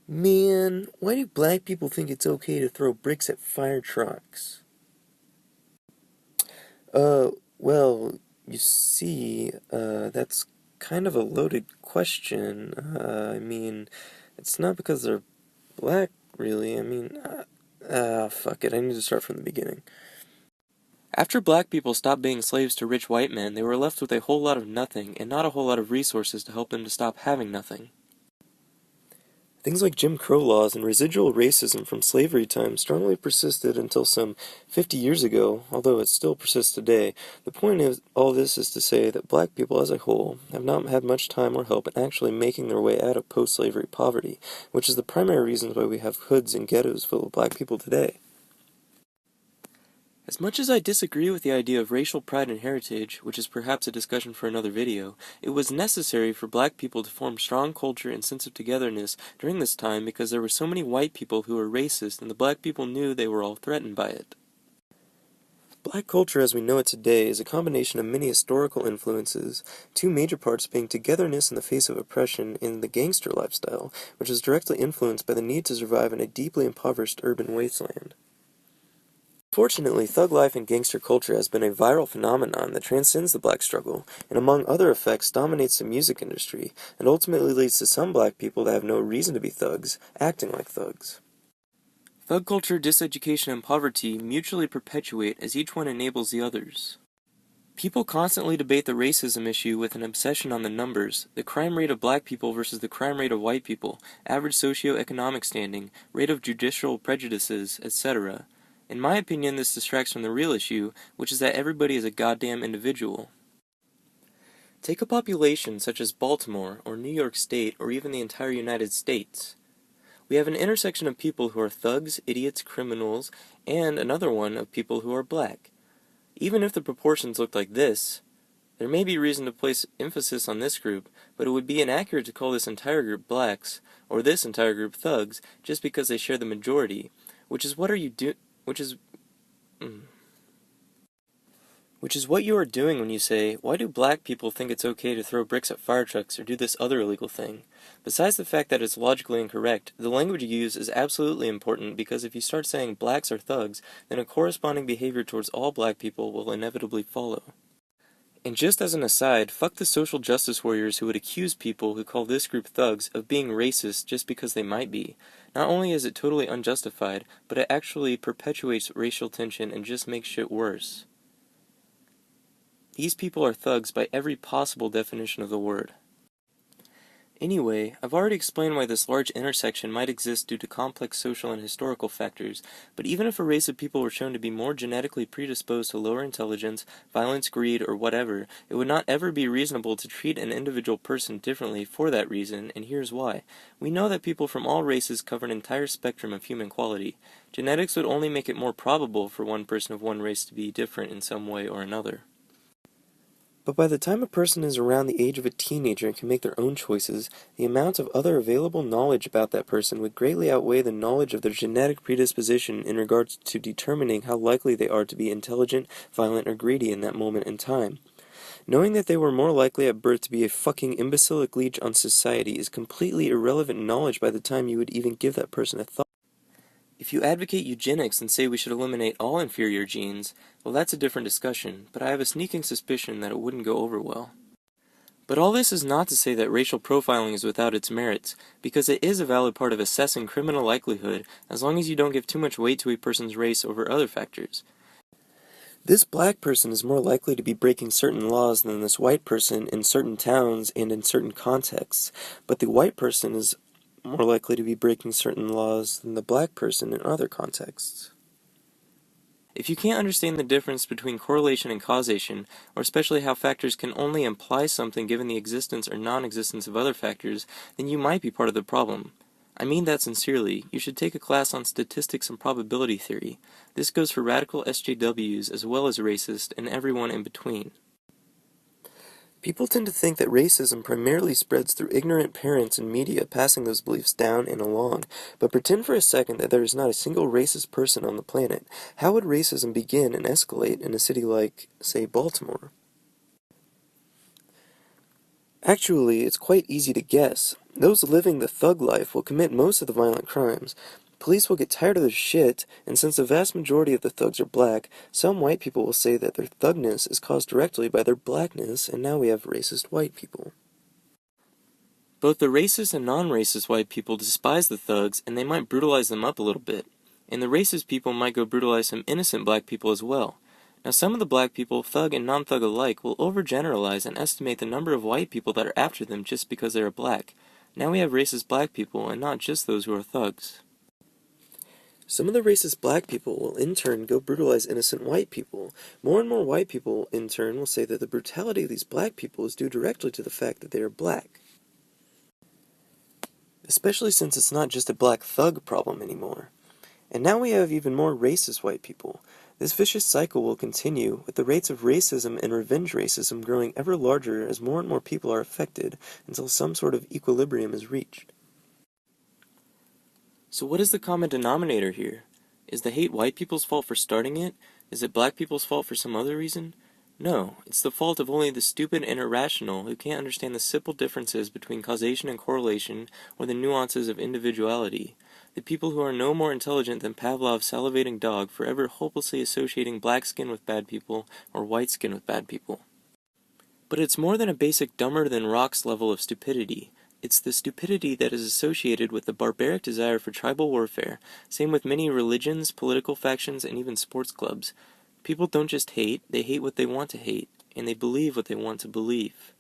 Man, why do black people think it's okay to throw bricks at fire trucks? Well, you see, that's kind of a loaded question. It's not because they're black, really. Fuck it, I need to start from the beginning. After black people stopped being slaves to rich white men, they were left with a whole lot of nothing and not a whole lot of resources to help them to stop having nothing. Things like Jim Crow laws and residual racism from slavery times strongly persisted until some 50 years ago, although it still persists today. The point of all this is to say that black people as a whole have not had much time or help in actually making their way out of post-slavery poverty, which is the primary reason why we have hoods and ghettos full of black people today. As much as I disagree with the idea of racial pride and heritage, which is perhaps a discussion for another video, it was necessary for black people to form strong culture and sense of togetherness during this time because there were so many white people who were racist and the black people knew they were all threatened by it. Black culture as we know it today is a combination of many historical influences, two major parts being togetherness in the face of oppression and the gangster lifestyle, which is directly influenced by the need to survive in a deeply impoverished urban wasteland. Fortunately, thug life and gangster culture has been a viral phenomenon that transcends the black struggle, and among other effects dominates the music industry, and ultimately leads to some black people that have no reason to be thugs, acting like thugs. Thug culture, diseducation, and poverty mutually perpetuate as each one enables the others. People constantly debate the racism issue with an obsession on the numbers, the crime rate of black people versus the crime rate of white people, average socioeconomic standing, rate of judicial prejudices, etc. In my opinion, this distracts from the real issue, which is that everybody is a goddamn individual. Take a population such as Baltimore, or New York State, or even the entire United States. We have an intersection of people who are thugs, idiots, criminals, and another one of people who are black. Even if the proportions looked like this, there may be reason to place emphasis on this group, but it would be inaccurate to call this entire group blacks, or this entire group thugs, just because they share the majority, which is what you are doing when you say, why do black people think it's okay to throw bricks at fire trucks or do this other illegal thing? Besides the fact that it's logically incorrect, the language you use is absolutely important because if you start saying blacks are thugs, then a corresponding behavior towards all black people will inevitably follow. And just as an aside, fuck the social justice warriors who would accuse people who call this group thugs of being racist just because they might be. Not only is it totally unjustified, but it actually perpetuates racial tension and just makes shit worse. These people are thugs by every possible definition of the word. Anyway, I've already explained why this large intersection might exist due to complex social and historical factors, but even if a race of people were shown to be more genetically predisposed to lower intelligence, violence, greed, or whatever, it would not ever be reasonable to treat an individual person differently for that reason, and here's why. We know that people from all races cover an entire spectrum of human quality. Genetics would only make it more probable for one person of one race to be different in some way or another. But by the time a person is around the age of a teenager and can make their own choices, the amount of other available knowledge about that person would greatly outweigh the knowledge of their genetic predisposition in regards to determining how likely they are to be intelligent, violent, or greedy in that moment in time. Knowing that they were more likely at birth to be a fucking imbecilic leech on society is completely irrelevant knowledge by the time you would even give that person a thought. If you advocate eugenics and say we should eliminate all inferior genes, well, that's a different discussion, but I have a sneaking suspicion that it wouldn't go over well. But all this is not to say that racial profiling is without its merits, because it is a valid part of assessing criminal likelihood as long as you don't give too much weight to a person's race over other factors. This black person is more likely to be breaking certain laws than this white person in certain towns and in certain contexts, but the white person is more likely to be breaking certain laws than the black person in other contexts. If you can't understand the difference between correlation and causation, or especially how factors can only imply something given the existence or non-existence of other factors, then you might be part of the problem. I mean that sincerely. You should take a class on statistics and probability theory. This goes for radical SJWs as well as racist and everyone in between. People tend to think that racism primarily spreads through ignorant parents and media passing those beliefs down and along, but pretend for a second that there is not a single racist person on the planet. How would racism begin and escalate in a city like, say, Baltimore? Actually, it's quite easy to guess. Those living the thug life will commit most of the violent crimes. Police will get tired of their shit, and since the vast majority of the thugs are black, some white people will say that their thugness is caused directly by their blackness, and now we have racist white people. Both the racist and non-racist white people despise the thugs, and they might brutalize them up a little bit. And the racist people might go brutalize some innocent black people as well. Now some of the black people, thug and non-thug alike, will overgeneralize and estimate the number of white people that are after them just because they are black. Now we have racist black people, and not just those who are thugs. Some of the racist black people will in turn go brutalize innocent white people. More and more white people, in turn, will say that the brutality of these black people is due directly to the fact that they are black. Especially since it's not just a black thug problem anymore. And now we have even more racist white people. This vicious cycle will continue, with the rates of racism and revenge racism growing ever larger as more and more people are affected, until some sort of equilibrium is reached. So what is the common denominator here? Is the hate white people's fault for starting it? Is it black people's fault for some other reason? No, it's the fault of only the stupid and irrational who can't understand the simple differences between causation and correlation or the nuances of individuality. The people who are no more intelligent than Pavlov's salivating dog, forever hopelessly associating black skin with bad people or white skin with bad people. But it's more than a basic dumber-than-rocks level of stupidity. It's the stupidity that is associated with the barbaric desire for tribal warfare, same with many religions, political factions, and even sports clubs. People don't just hate, they hate what they want to hate, and they believe what they want to believe.